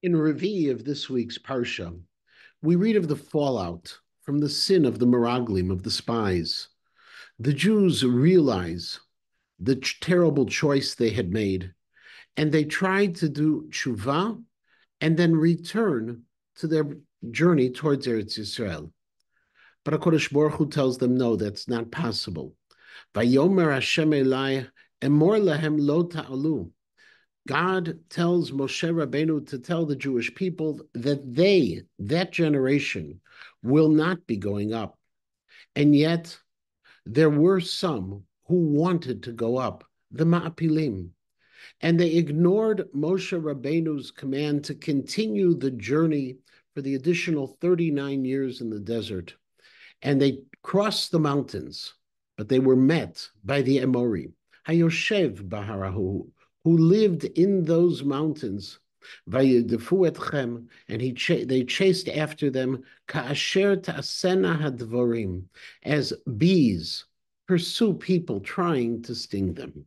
In Revi of this week's Parsha, we read of the fallout from the sin of the Meraglim, of the spies. The Jews realize the terrible choice they had made, and they tried to do tshuva and then return to their journey towards Eretz Yisrael. But HaKadosh Baruch Hu tells them, no, that's not possible. Vayomer Hashem Elai, emor lahem lo ta'alu. God tells Moshe Rabbeinu to tell the Jewish people that they, that generation, will not be going up. And yet, there were some who wanted to go up, the Ma'apilim. And they ignored Moshe Rabbeinu's command to continue the journey for the additional 39 years in the desert. And they crossed the mountains, but they were met by the Emori, Hayoshev Baharahu, who lived in those mountains, Vayedefu etchem, and they chased after them, Ka'asher ta'asena hadvorim, as bees pursue people trying to sting them.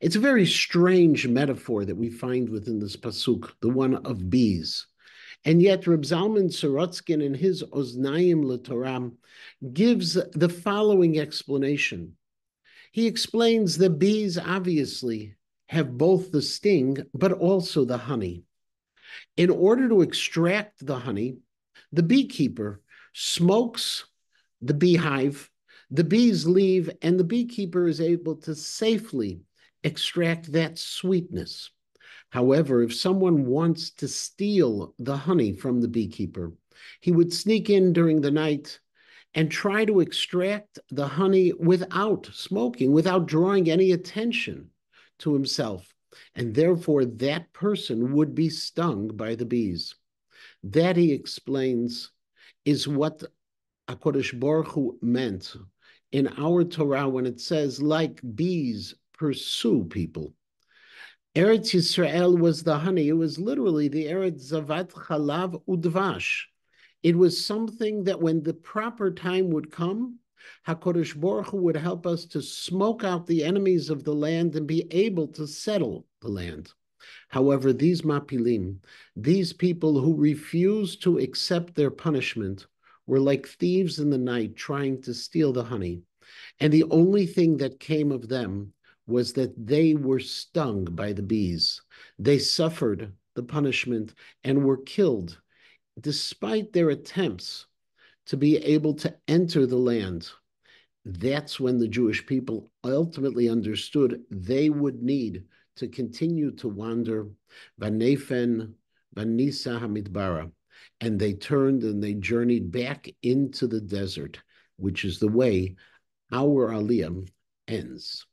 It's a very strange metaphor that we find within this pasuk, the one of bees. And yet Reb Zalman Sorotzkin in his Oznayim LeTorah gives the following explanation. He explains the bees obviously have both the sting, but also the honey. In order to extract the honey, the beekeeper smokes the beehive, the bees leave, and the beekeeper is able to safely extract that sweetness. However, if someone wants to steal the honey from the beekeeper, he would sneak in during the night and try to extract the honey without smoking, without drawing any attention to himself, and therefore that person would be stung by the bees. That, he explains, is what HaKadosh Baruch Hu meant in our Torah when it says, like bees pursue people. Eretz Yisrael was the honey. It was literally the Eretz Zavat Chalav Udvash. It was something that when the proper time would come, HaKadosh Baruch Hu would help us to smoke out the enemies of the land and be able to settle the land. However, these mapilim, these people who refused to accept their punishment, were like thieves in the night trying to steal the honey. And the only thing that came of them was that they were stung by the bees. They suffered the punishment and were killed, despite their attempts to be able to enter the land. That's when the Jewish people ultimately understood they would need to continue to wander, Vanefen, Vanisa Hamidbara, and they turned and they journeyed back into the desert, which is the way our Aliyah ends.